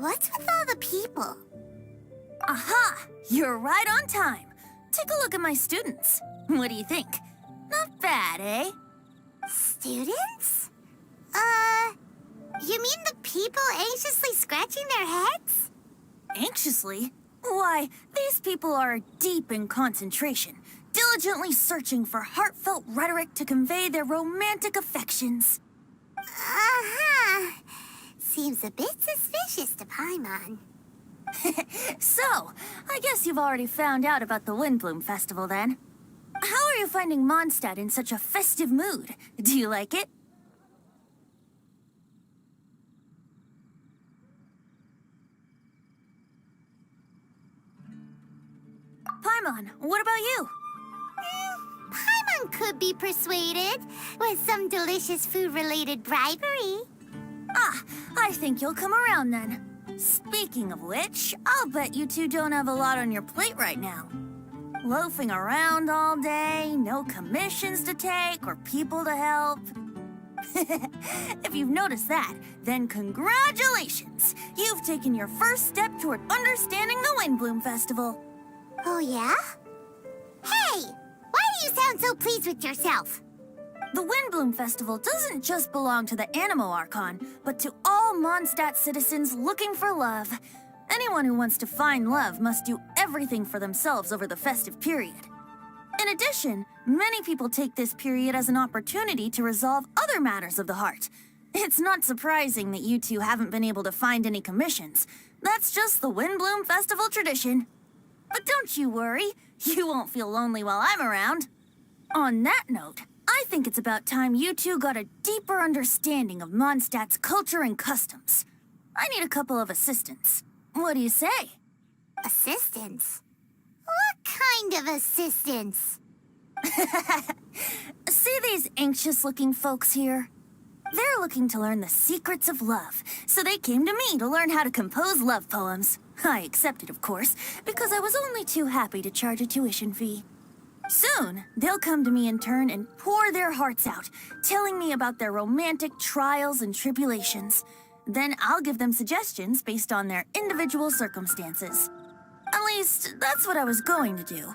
What's with all the people? Aha! You're right on time. Take a look at my students. What do you think? Not bad, eh? Students? You mean the people anxiously scratching their heads? Anxiously? Why, these people are deep in concentration, diligently searching for heartfelt rhetoric to convey their romantic affections. Uh-huh. Seems a bit suspicious to Paimon. So, I guess you've already found out about the Windblume Festival then. How are you finding Mondstadt in such a festive mood? Do you like it? Paimon, what about you? Paimon could be persuaded with some delicious food-related bribery. Ah, I think you'll come around then. Speaking of which, I'll bet you two don't have a lot on your plate right now. Loafing around all day, no commissions to take or people to help. If you've noticed that, then congratulations! You've taken your first step toward understanding the Windblume Festival. Oh, yeah? Hey! Why do you sound so pleased with yourself? The Windblume Festival doesn't just belong to the Animo Archon, but to all Mondstadt citizens looking for love. Anyone who wants to find love must do everything for themselves over the festive period. In addition, many people take this period as an opportunity to resolve other matters of the heart. It's not surprising that you two haven't been able to find any commissions. That's just the Windblume Festival tradition. But don't you worry, you won't feel lonely while I'm around. On that note, I think it's about time you two got a deeper understanding of Mondstadt's culture and customs. I need a couple of assistants. What do you say? Assistance? What kind of assistance? See these anxious-looking folks here? They're looking to learn the secrets of love, so they came to me to learn how to compose love poems. I accepted, of course, because I was only too happy to charge a tuition fee. Soon, they'll come to me in turn and pour their hearts out, telling me about their romantic trials and tribulations. Then I'll give them suggestions based on their individual circumstances. At least, that's what I was going to do.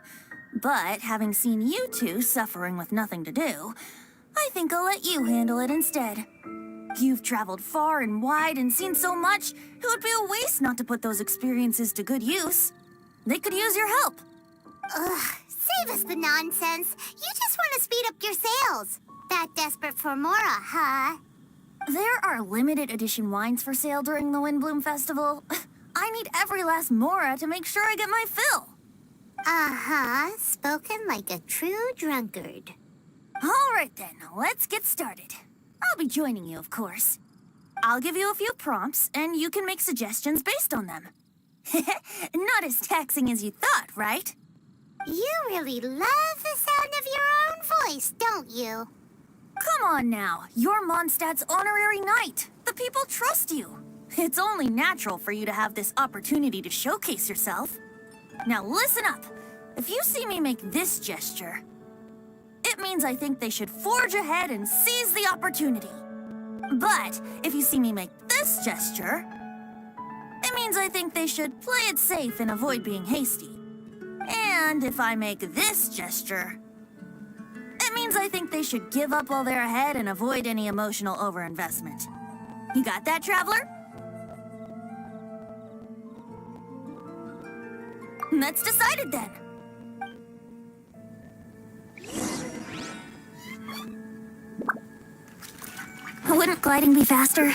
But having seen you two suffering with nothing to do, I think I'll let you handle it instead. You've traveled far and wide and seen so much, it would be a waste not to put those experiences to good use. They could use your help. Ugh, save us the nonsense. You just want to speed up your sales. That desperate for Mora, huh? There are limited edition wines for sale during the Windblume Festival. I need every last Mora to make sure I get my fill. Uh-huh, spoken like a true drunkard. All right then, let's get started. I'll be joining you, of course. I'll give you a few prompts, and you can make suggestions based on them. Not as taxing as you thought, right? You really love the sound of your own voice, don't you? Come on now, you're Mondstadt's honorary knight. The people trust you. It's only natural for you to have this opportunity to showcase yourself. Now listen up. If you see me make this gesture, it means I think they should forge ahead and seize the opportunity. But if you see me make this gesture, it means I think they should play it safe and avoid being hasty. And if I make this gesture, it means I think they should give up while they're ahead and avoid any emotional overinvestment. You got that, traveler? That's decided then. Wouldn't gliding be faster? You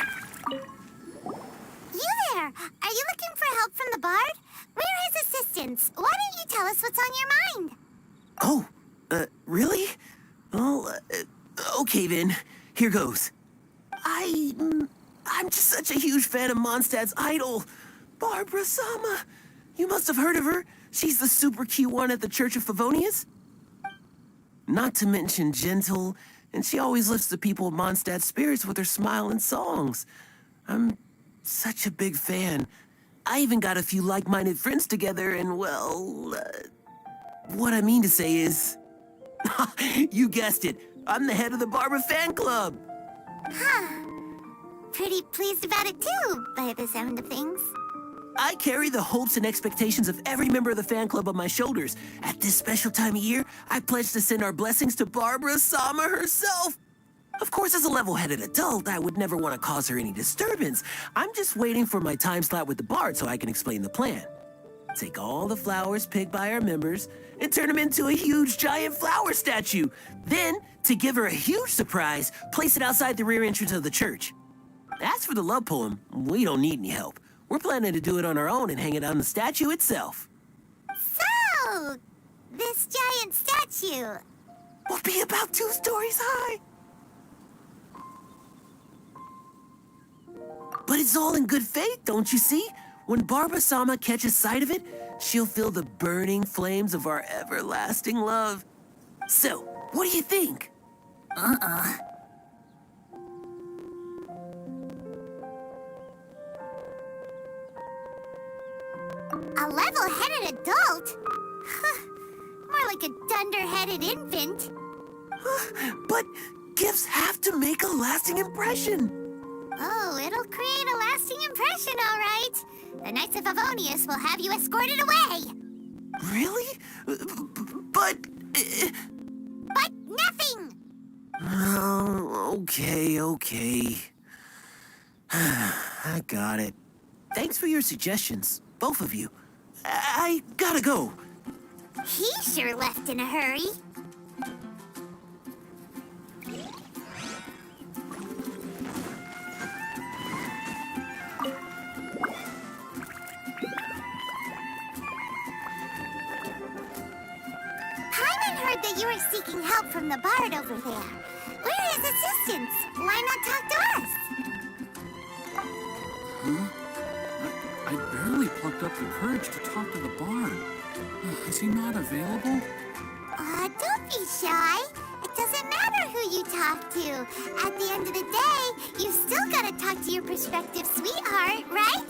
there! Are you looking for help from the bard? We're his assistants. Why don't you tell us what's on your mind? Oh, really? Well, okay then. Here goes. I'm just such a huge fan of Mondstadt's idol, Barbara Sama. You must have heard of her. She's the super cute one at the Church of Favonius. Not to mention gentle, and she always lifts the people of Mondstadt's spirits with her smile and songs. I'm such a big fan. I even got a few like-minded friends together, and well, what I mean to say is, you guessed it, I'm the head of the Barbara fan club. Huh. Pretty pleased about it too, by the sound of things. I carry the hopes and expectations of every member of the fan club on my shoulders. At this special time of year, I pledge to send our blessings to Barbara Sama herself. Of course, as a level-headed adult, I would never want to cause her any disturbance. I'm just waiting for my time slot with the bard so I can explain the plan. Take all the flowers picked by our members and turn them into a huge giant flower statue. Then, to give her a huge surprise, place it outside the rear entrance of the church. As for the love poem, we don't need any help. We're planning to do it on our own and hang it on the statue itself. So, this giant statue. Will be about 2 stories high. But it's all in good faith, don't you see? When Barbara Sama catches sight of it, she'll feel the burning flames of our everlasting love. So, what do you think? A level-headed adult? More like a dunder-headed infant. But gifts have to make a lasting impression. Oh, it'll create a lasting impression, all right. The Knights of Favonius will have you escorted away. Really? But... But nothing! Oh, okay. I got it. Thanks for your suggestions, both of you. I gotta go. He sure left in a hurry. Paimon heard that you were seeking help from the bard over there. We're his assistants. Why not talk to us? Huh? I barely plucked up the courage to talk to the bard. Is he not available? Don't be shy. It doesn't matter who you talk to. At the end of the day, you've still got to talk to your prospective sweetheart, right?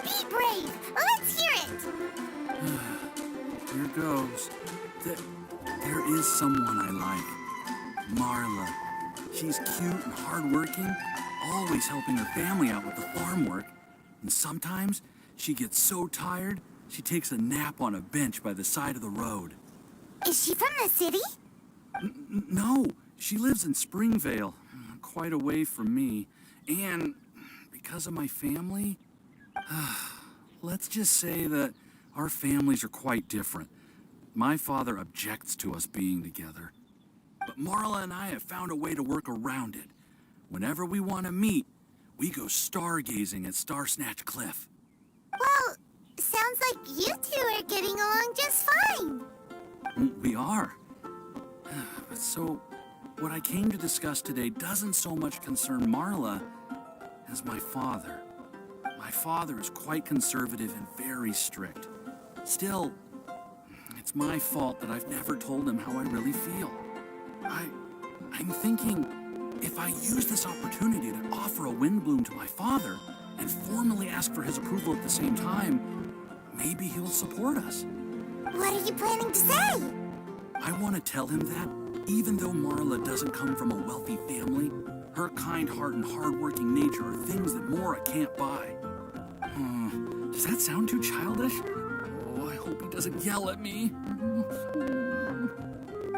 Be brave. Let's hear it. Here goes. There is someone I like. Marla. She's cute and hardworking, always helping her family out with the farm work. And sometimes she gets so tired, she takes a nap on a bench by the side of the road. Is she from the city? No, she lives in Springvale, quite away from me. And because of my family, let's just say that our families are quite different. My father objects to us being together. But Marla and I have found a way to work around it. Whenever we want to meet, we go stargazing at Star Snatch Cliff. Well, sounds like you two are getting along just fine. We are. So, what I came to discuss today doesn't so much concern Marla as my father. My father is quite conservative and very strict. Still, it's my fault that I've never told him how I really feel. I'm thinking, if I use this opportunity to offer a Windblume to my father and formally ask for his approval at the same time, maybe he'll support us. What are you planning to say? I want to tell him that, even though Marla doesn't come from a wealthy family, her kind heart and hardworking nature are things that Mora can't buy. Does that sound too childish? Oh, I hope he doesn't yell at me.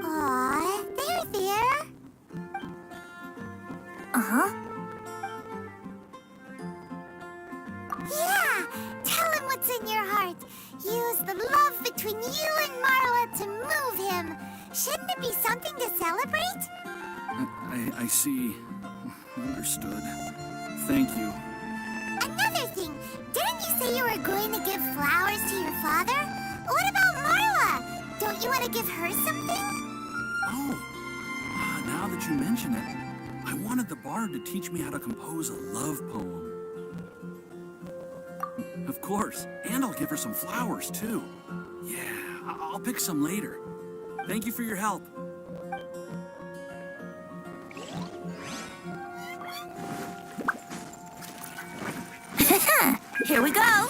Aw, there. Yeah, tell him what's in your heart. Use the love between you and Marla to move him. Shouldn't it be something to celebrate? I see. Understood. Thank you. Another thing, didn't you say you were going to give flowers to your father? What about Marla? Don't you want to give her something? Oh, now that you mention it, I wanted the bard to teach me how to compose a love poem. Of course, and I'll give her some flowers, too. Yeah, I'll pick some later. Thank you for your help. Here we go.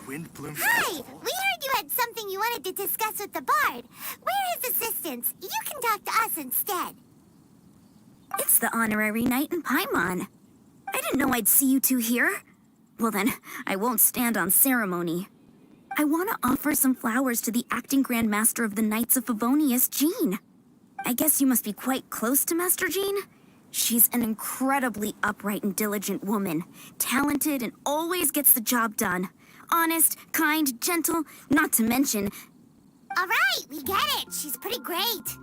Windblume Hi, Festival. we heard you had something you wanted to discuss with the bard. We're his assistants. You can talk to us instead. It's the honorary knight in Paimon. I didn't know I'd see you two here. Well then, I won't stand on ceremony. I want to offer some flowers to the acting Grand Master of the Knights of Favonius, Jean. I guess you must be quite close to Master Jean? She's an incredibly upright and diligent woman, talented and always gets the job done. Honest, kind, gentle, not to mention... All right, we get it. She's pretty great.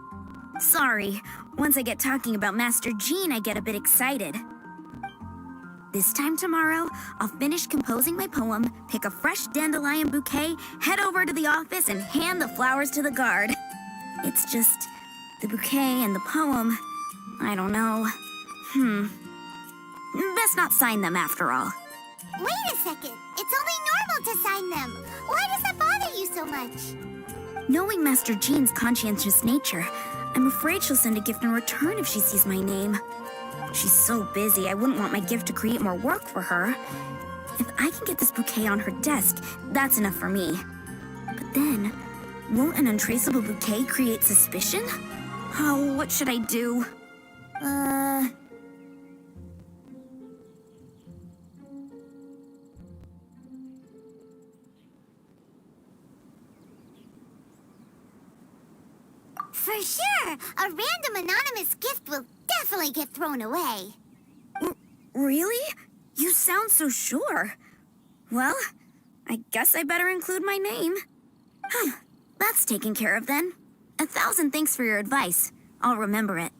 Sorry, once I get talking about Master Jean, I get a bit excited. This time tomorrow, I'll finish composing my poem, pick a fresh dandelion bouquet, head over to the office, and hand the flowers to the guard. It's just... the bouquet and the poem... I don't know. Best not sign them after all. Wait a second. It's only normal to sign them. Why does that bother you so much? Knowing Master Jean's conscientious nature, I'm afraid she'll send a gift in return if she sees my name. She's so busy, I wouldn't want my gift to create more work for her. If I can get this bouquet on her desk, that's enough for me. But then, won't an untraceable bouquet create suspicion? Oh, what should I do? For sure, a random anonymous gift will definitely get thrown away. Really? You sound so sure. Well, I guess I better include my name. That's taken care of then. 1,000 thanks for your advice. I'll remember it.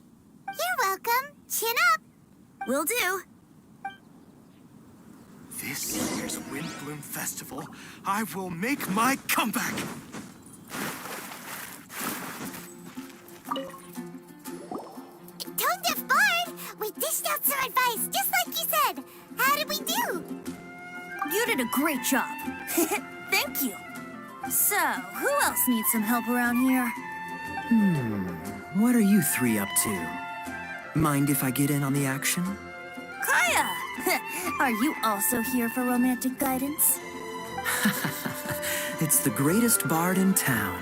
You're welcome. Chin up. Will do. This year's Windblume Festival, I will make my comeback! Tone Deaf Bard, we dished out some advice, just like you said. How did we do? You did a great job. Thank you. So, who else needs some help around here? What are you three up to? Mind if I get in on the action? Kaya! Are you also here for romantic guidance? It's the greatest bard in town.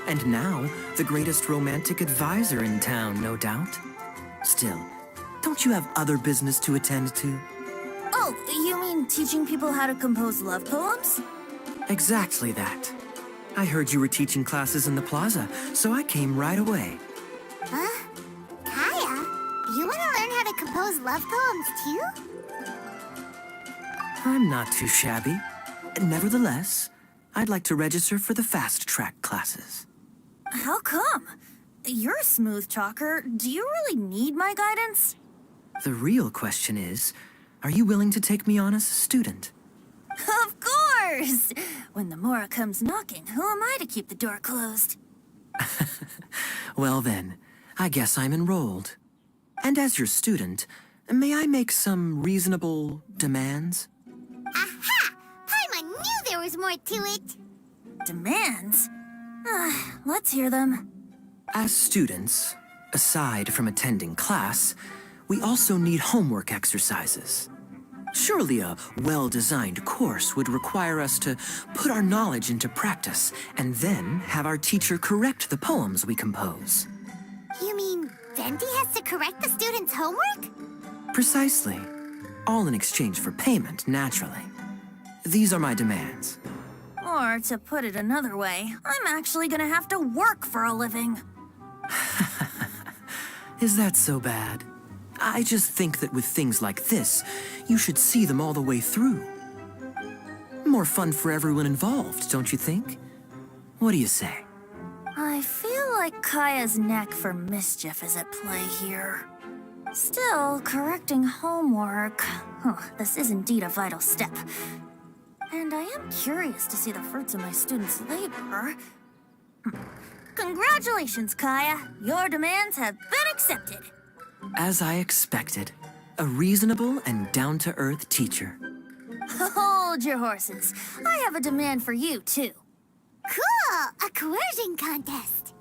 And now, the greatest romantic advisor in town, no doubt. Still, don't you have other business to attend to? Oh, you mean teaching people how to compose love poems? Exactly that. I heard you were teaching classes in the plaza, so I came right away. Huh? Kaya, you want to learn how to compose love poems too? I'm not too shabby. Nevertheless, I'd like to register for the fast-track classes. How come? You're a smooth talker. Do you really need my guidance? The real question is, are you willing to take me on as a student? Of course! When the Mora comes knocking, who am I to keep the door closed? Well then, I guess I'm enrolled. And as your student, may I make some reasonable demands? Aha! Paimon knew there was more to it. Demands? Let's hear them. As students, aside from attending class, we also need homework exercises. Surely a well-designed course would require us to put our knowledge into practice and then have our teacher correct the poems we compose. You mean Venti has to correct the students' homework? Precisely. All in exchange for payment, naturally. These are my demands. Or, to put it another way, I'm actually gonna have to work for a living. Is that so bad? I just think that with things like this, you should see them all the way through. More fun for everyone involved, don't you think? What do you say? I feel like Kaya's knack for mischief is at play here. Still, correcting homework... this is indeed a vital step. And I am curious to see the fruits of my students' labor. Congratulations, Kaya! Your demands have been accepted. As I expected, a reasonable and down-to-earth teacher. Hold your horses. I have a demand for you, too. Cool! A coercion contest.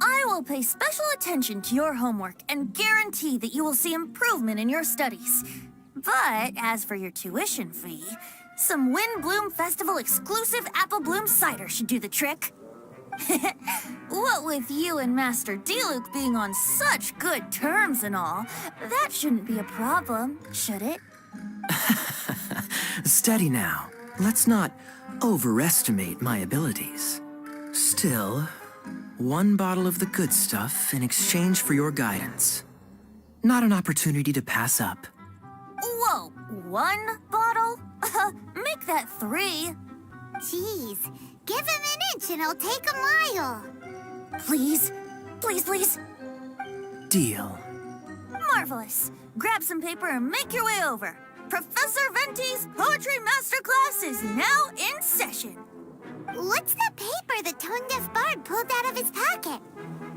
I will pay special attention to your homework and guarantee that you will see improvement in your studies. But as for your tuition fee, some Windblume Festival exclusive apple bloom cider should do the trick. What with you and Master Diluc being on such good terms and all, that shouldn't be a problem, should it? Steady now. Let's not overestimate my abilities. Still, one bottle of the good stuff in exchange for your guidance. Not an opportunity to pass up. Whoa, one bottle? Make that 3. Jeez, give him an inch and I'll take a mile. Please, please, please. Deal. Marvelous. Grab some paper and make your way over. Professor Venti's Poetry Masterclass is now in session. What's the paper the tone-deaf bard pulled out of his pocket?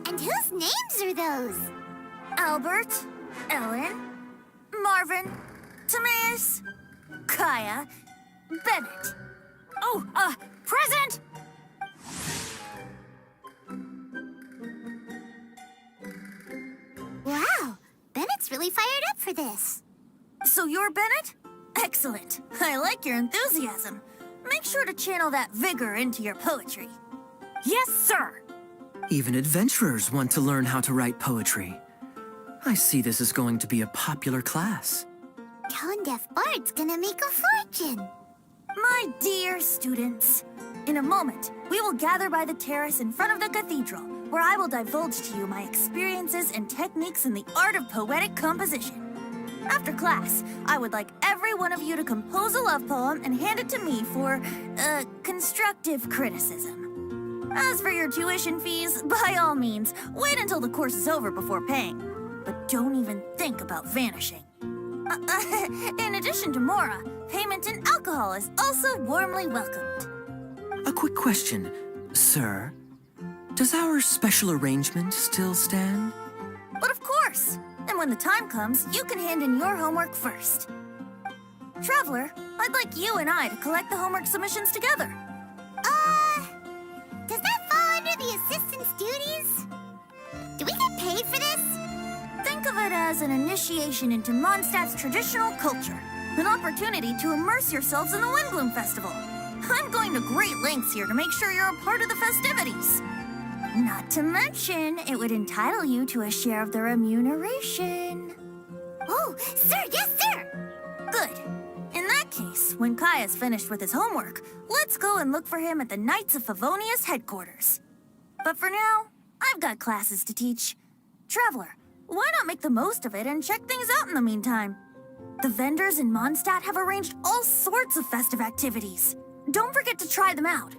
And whose names are those? Albert, Ellen, Marvin, Timaeus, Kaya, Bennett. Oh, present! Wow, Bennett's really fired up for this. So you're Bennett? Excellent. I like your enthusiasm. Make sure to channel that vigor into your poetry. Yes, sir. Even adventurers want to learn how to write poetry. I see this is going to be a popular class. Tone-deaf bard's gonna make a fortune. My dear students, in a moment, we will gather by the terrace in front of the cathedral, where I will divulge to you my experiences and techniques in the art of poetic composition. After class, I would like every one of you to compose a love poem and hand it to me for, constructive criticism. As for your tuition fees, by all means, wait until the course is over before paying. But don't even think about vanishing. In addition to Mora, payment in alcohol is also warmly welcomed. A quick question, sir. Does our special arrangement still stand? But of course! And when the time comes, you can hand in your homework first. Traveler, I'd like you and I to collect the homework submissions together. Does that fall under the assistant's duties? Do we get paid for this? Think of it as an initiation into Mondstadt's traditional culture. An opportunity to immerse yourselves in the Windblume Festival. I'm going to great lengths here to make sure you're a part of the festivities. Not to mention, it would entitle you to a share of the remuneration. Oh, sir, yes, sir! Good. In that case, when Kaya's finished with his homework, let's go and look for him at the Knights of Favonius headquarters. But for now, I've got classes to teach. Traveler, why not make the most of it and check things out in the meantime? The vendors in Mondstadt have arranged all sorts of festive activities. Don't forget to try them out.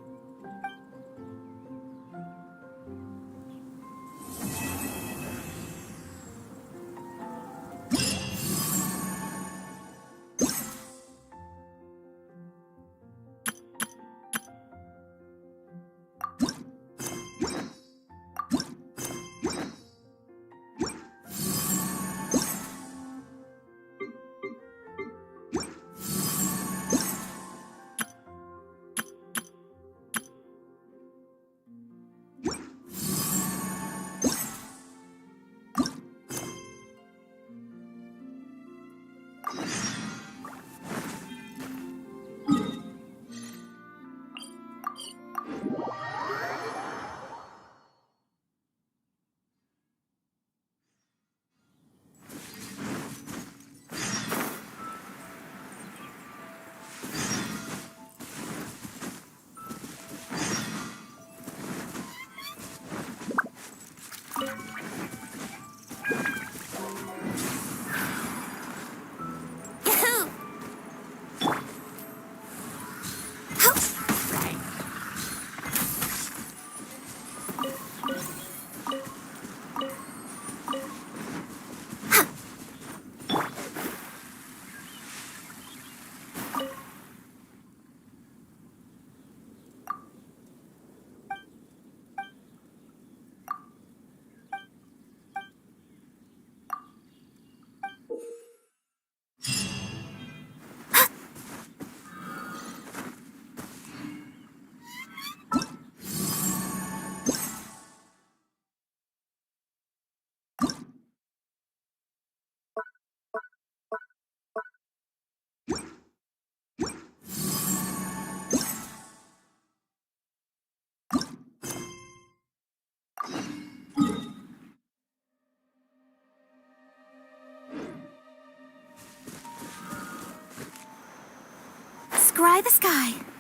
scry the sky.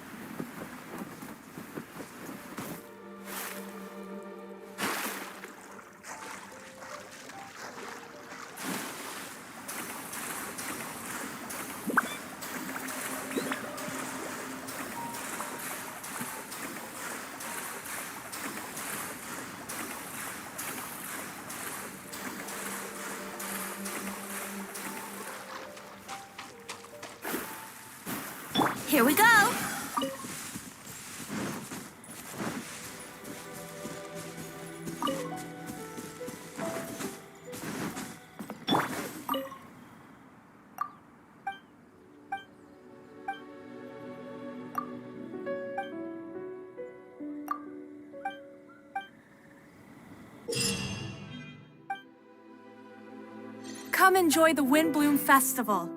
Here we go. Come enjoy the Windblume Festival.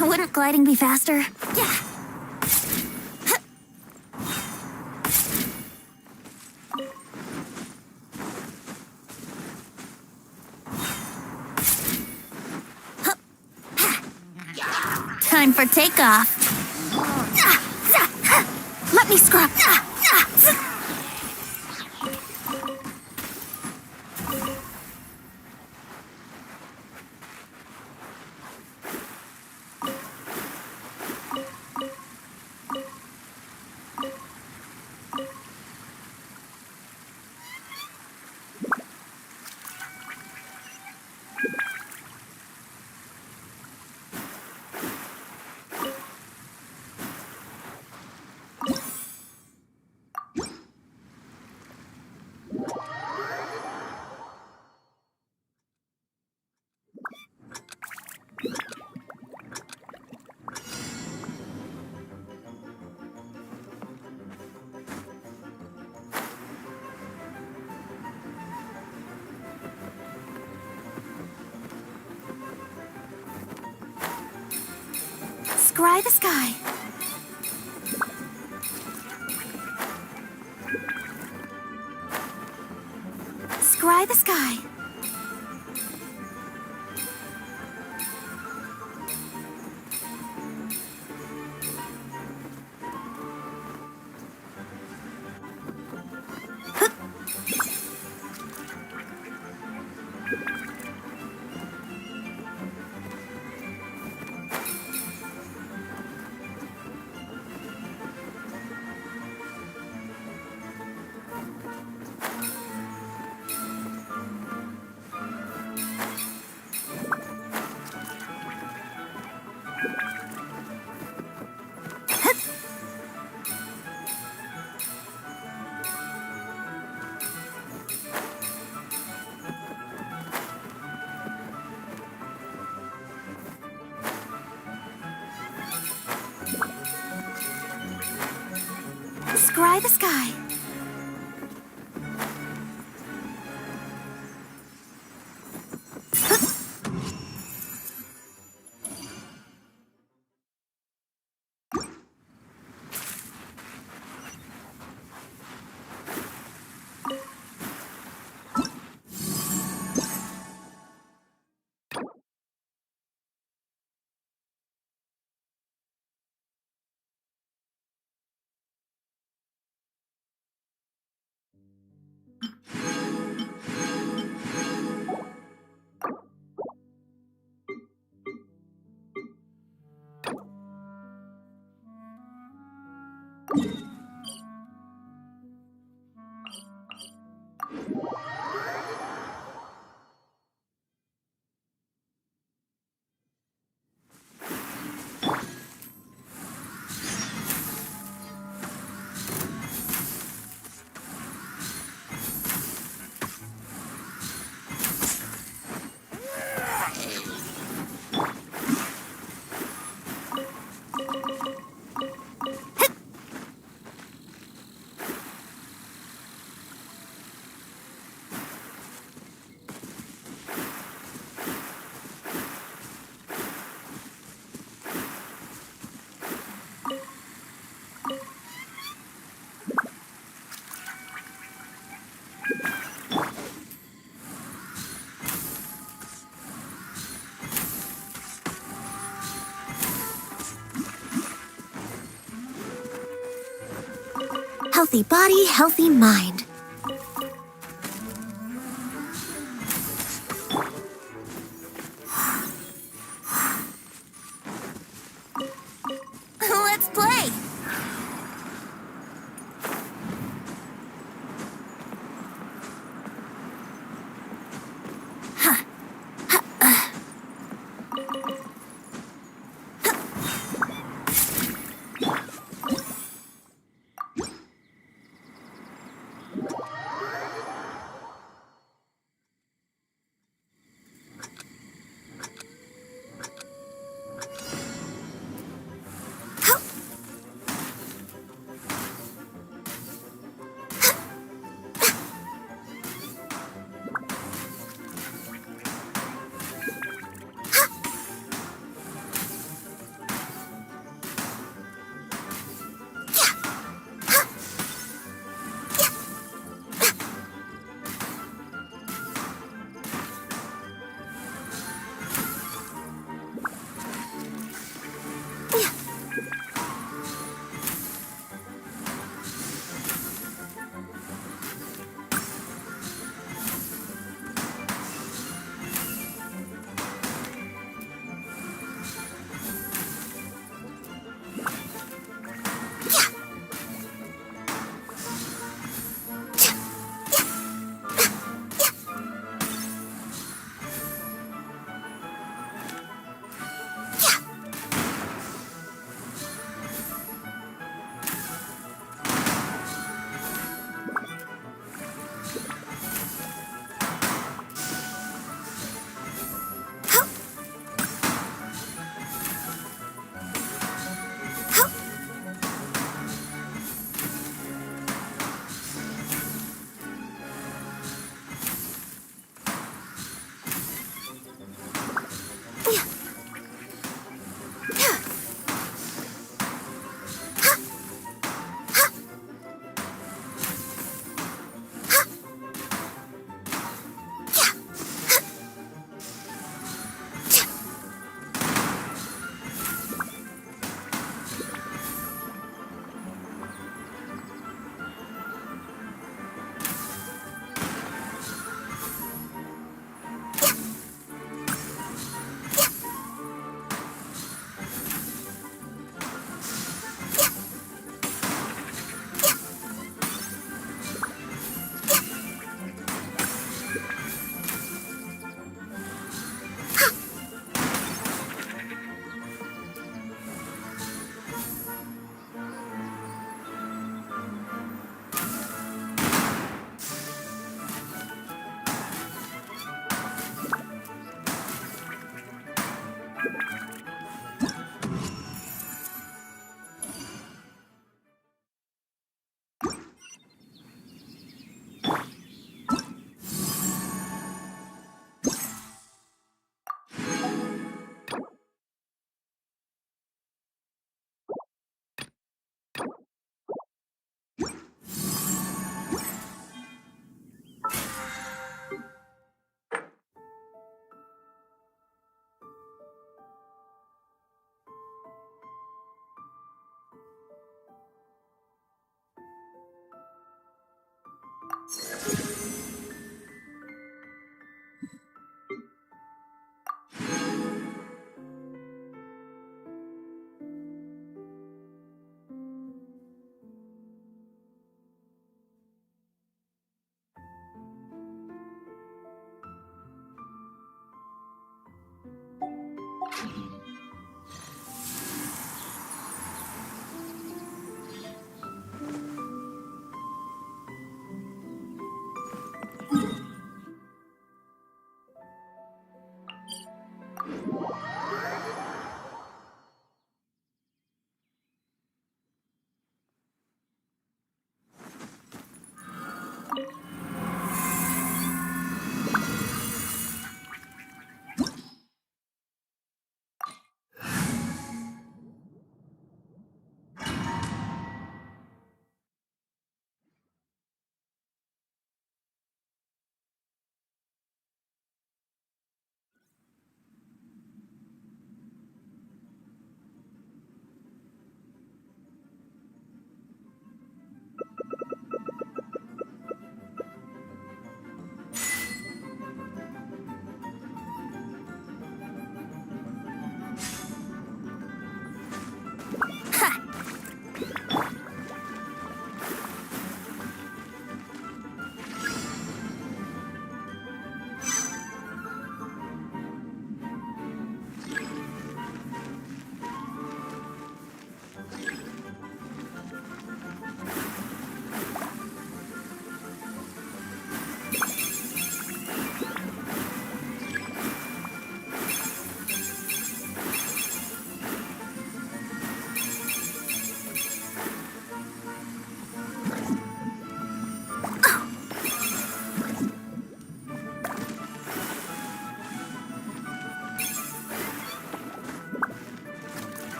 Wouldn't gliding be faster? Yeah. Time for takeoff. Let me scrub. Scry the sky. Scry the sky. Scry the sky. Healthy body, healthy mind. Let's play!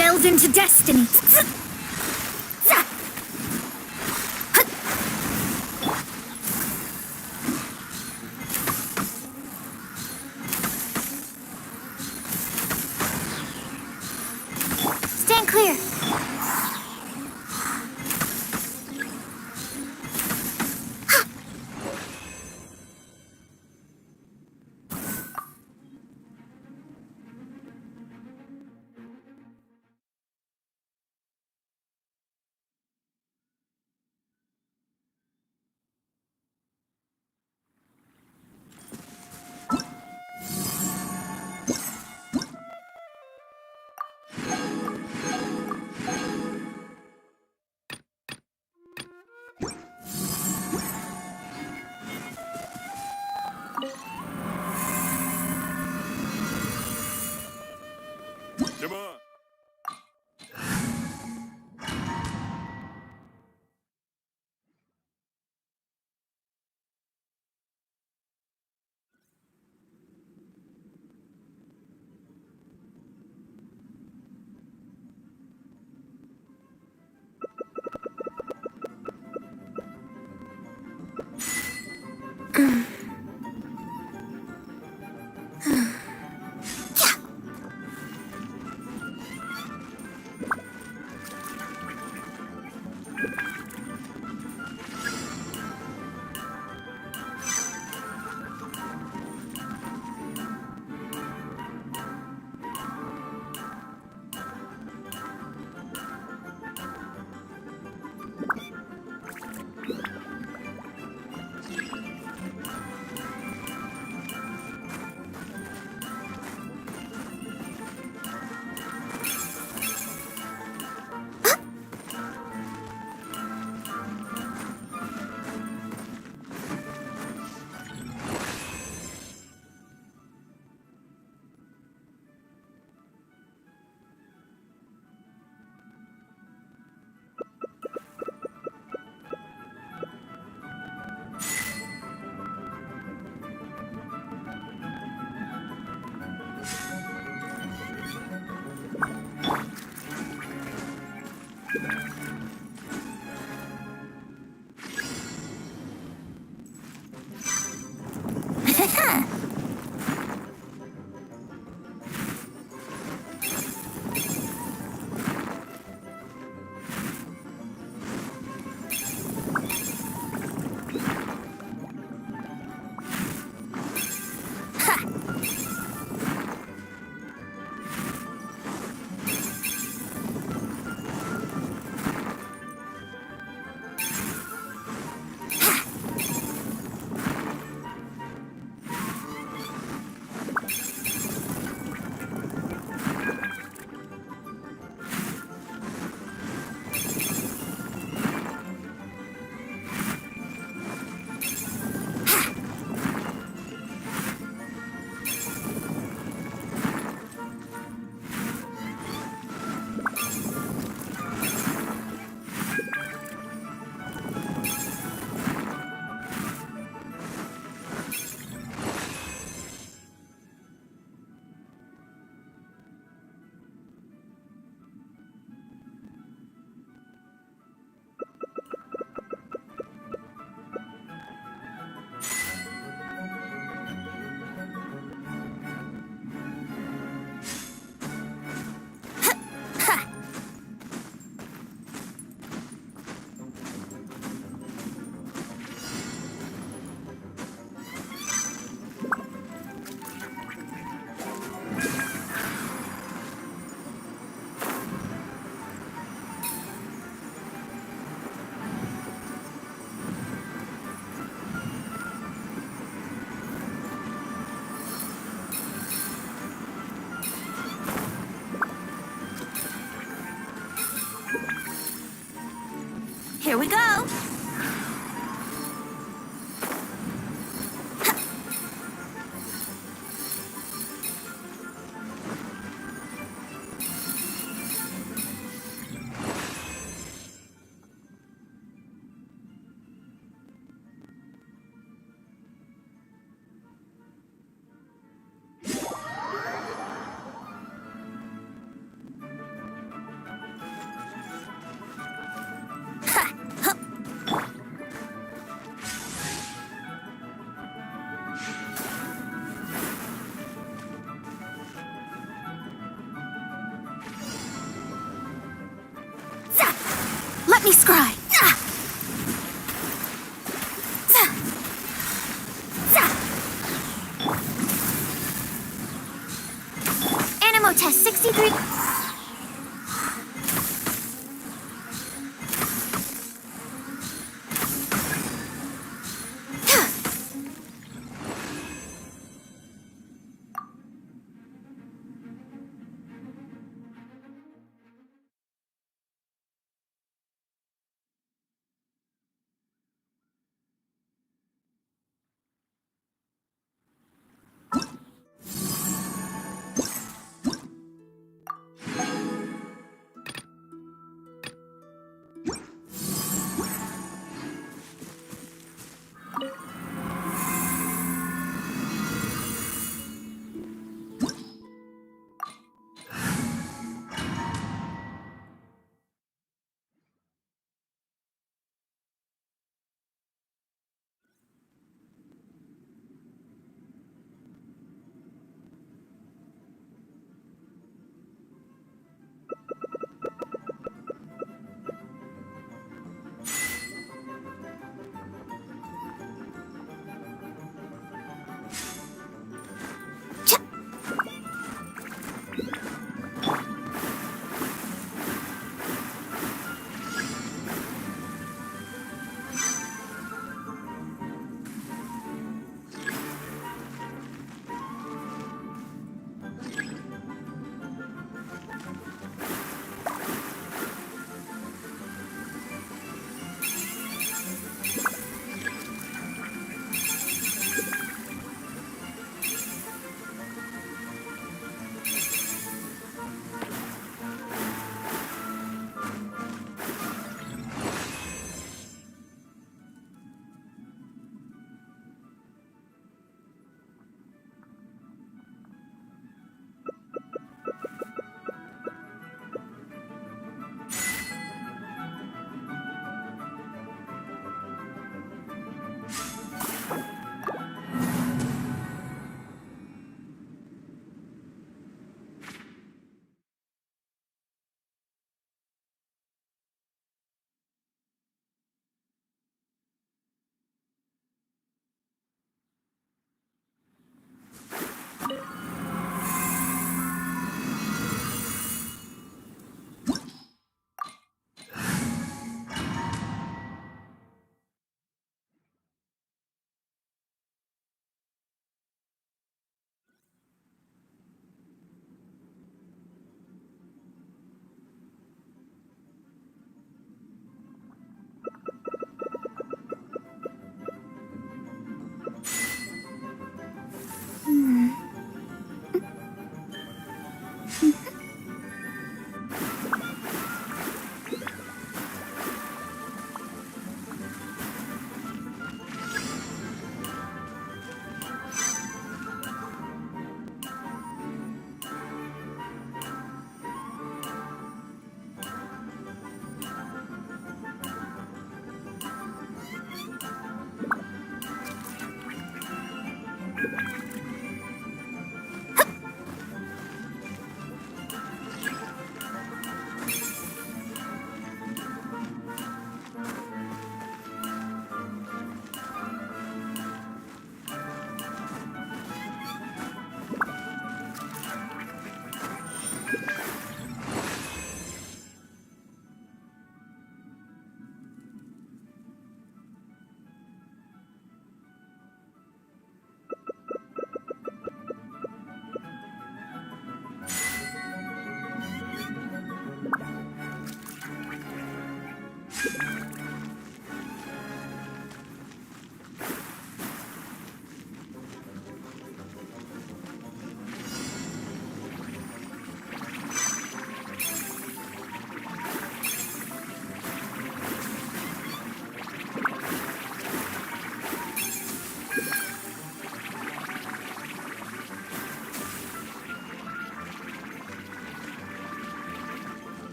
delve into destiny. Stand clear. Hey, Scry! Animo test 63.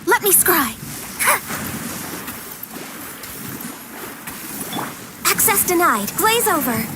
Let me scry. Access denied. Glaze over.